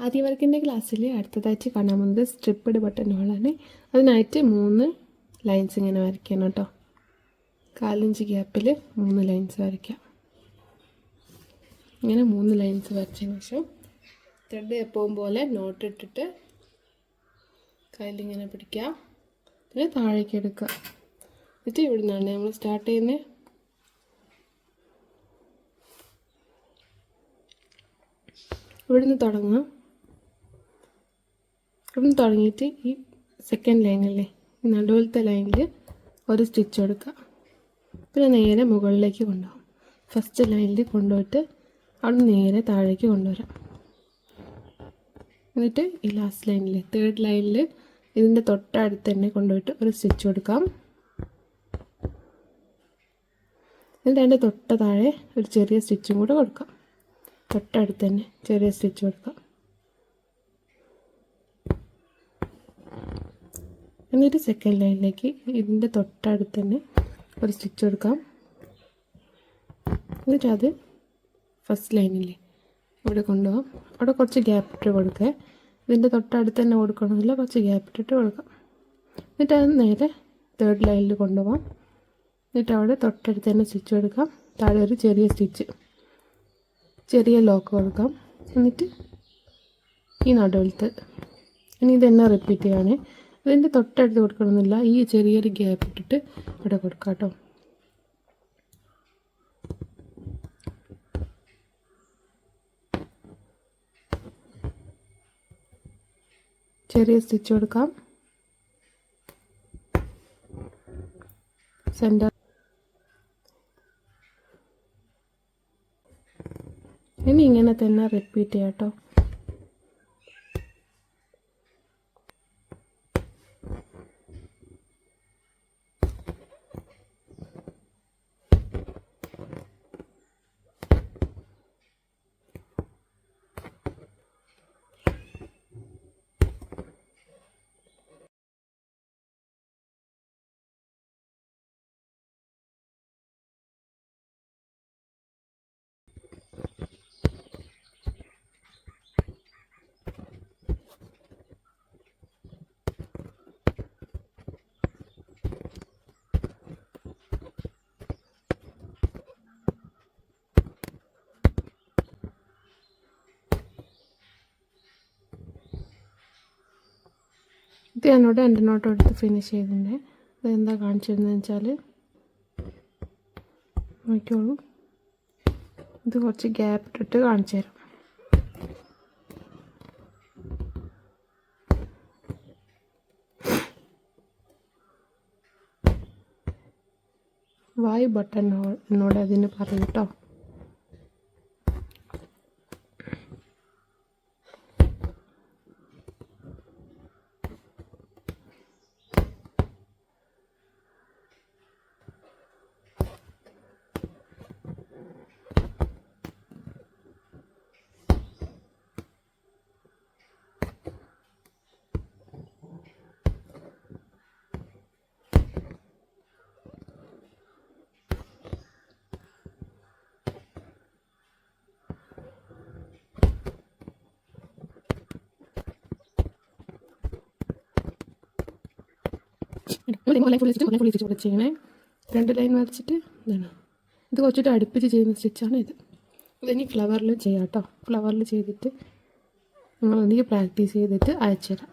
ആദ്യ വർക്കിൻ്റെ ക്ലാസ്സിൽ അടുത്തതായിട്ട് കാണാൻ പോകുന്നത് സ്ട്രിപ്പഡ് ബട്ടൺ ഹോളാണ്. അതിനായിട്ട് 3 ലൈൻസ് ഇങ്ങനെ വരയ്ക്കണം കേട്ടോ. 1/4 ഇഞ്ച് ഗ്യാപ്പിൽ 3 ലൈൻസ് വരയ്ക്കാം. ഇങ്ങനെ 3 ലൈൻസ് വരച്ചതിന് ശേഷം ത്രെഡ് എപ്പോഴും പോലെ നോട്ട് ഇട്ടിട്ട് കയ്യിലിങ്ങനെ പിടിക്കുക. പിന്നെ താഴേക്ക് എടുക്കുക. എന്നിട്ട് ഇവിടെ നിന്നാണ് നമ്മൾ സ്റ്റാർട്ട് ചെയ്യുന്നത്. ഇവിടുന്ന് തുടങ്ങാം. ഇവിടുന്ന് തുടങ്ങിയിട്ട് ഈ സെക്കൻഡ് ലൈനല്ലേ, ഈ നടുവിലത്തെ ലൈനിൽ ഒരു സ്റ്റിച്ച് കൊടുക്കുക. പിന്നെ നേരെ മുകളിലേക്ക് കൊണ്ടുപോകും. ഫസ്റ്റ് ലൈനിൽ കൊണ്ടുപോയിട്ട് അവിടെ നേരെ താഴേക്ക് കൊണ്ടുവരാം. എന്നിട്ട് ഈ ലാസ്റ്റ് ലൈനിൽ, തേർഡ് ലൈനിൽ ഇതിൻ്റെ തൊട്ടടുത്ത് തന്നെ കൊണ്ടുപോയിട്ട് ഒരു സ്റ്റിച്ച് കൊടുക്കാം. എന്നിട്ട് അതിൻ്റെ തൊട്ട താഴെ ഒരു ചെറിയ സ്റ്റിച്ചും കൂടെ കൊടുക്കാം. തൊട്ടടുത്ത് തന്നെ ചെറിയ സ്റ്റിച്ച് കൊടുക്കാം. എന്നിട്ട് സെക്കൻഡ് ലൈനിലേക്ക് ഇതിൻ്റെ തൊട്ടടുത്ത് തന്നെ ഒരു സ്റ്റിച്ച് കൊടുക്കാം. എന്നിട്ട് അത് ഫസ്റ്റ് ലൈനില്ലേ ഇവിടെ കൊണ്ടുപോകാം. അവിടെ കുറച്ച് ഗ്യാപ്പ് ഇട്ട് കൊടുക്കുക. ഇതിൻ്റെ തൊട്ടടുത്ത് തന്നെ കൊടുക്കണമെന്നില്ല, കുറച്ച് ഗ്യാപ്പ് ഇട്ടിട്ട് കൊടുക്കാം. എന്നിട്ട് അത് നേരെ തേർഡ് ലൈനിൽ കൊണ്ടുപോകാം. എന്നിട്ട് അവിടെ തൊട്ടടുത്ത് തന്നെ സ്റ്റിച്ച് കൊടുക്കാം. താഴെ ഒരു ചെറിയ സ്റ്റിച്ച്, ചെറിയ ലോക്ക് കൊടുക്കാം. എന്നിട്ട് ഈ നടുവിലത്തെ ഇനി ഇതെന്നെ റിപ്പീറ്റ് ചെയ്യുകയാണ്. ഇതിൻ്റെ തൊട്ടടുത്ത് കൊടുക്കണമെന്നില്ല, ഈ ചെറിയൊരു ഗ്യാപ്പ് ഇട്ടിട്ട് ഇവിടെ കൊടുക്കാം കേട്ടോ. ചെറിയ സ്റ്റിച്ച് കൊടുക്കാം. സെൻറ്റർ ഇനി ഇങ്ങനെ തന്നെ റിപ്പീറ്റ് ചെയ്യാം കേട്ടോ. ഇത് എന്നോട് എൻ്റെ നോട്ട് എടുത്ത് ഫിനിഷ് ചെയ്തിട്ടുണ്ട്. അതെന്താ കാണിച്ചിരുന്നതെന്ന് വെച്ചാൽ നോക്കിയോളൂ, ഇത് കുറച്ച് ഗ്യാപ്പ് ഇട്ടിട്ട് കാണിച്ചു തരാം. വായ് ബട്ടൺ ഹോൾ എന്നോട് അതിന് പറയും കേട്ടോ. ഫുൾ സ്റ്റിച്ച് ചെയ്യണേ. 2 ലൈൻ വരച്ചിട്ട് ഇതാണ്. ഇത് കുറച്ചിട്ട് അടുപ്പിച്ച് ചെയ്യുന്ന സ്റ്റിച്ചാണ് ഇത്. ഇതിനി ഫ്ലവറിൽ ചെയ്യാം കേട്ടോ. ഫ്ലവറിൽ ചെയ്തിട്ട് നിങ്ങൾ എന്തെങ്കിലും പ്രാക്ടീസ് ചെയ്തിട്ട് അയച്ചു തരാം.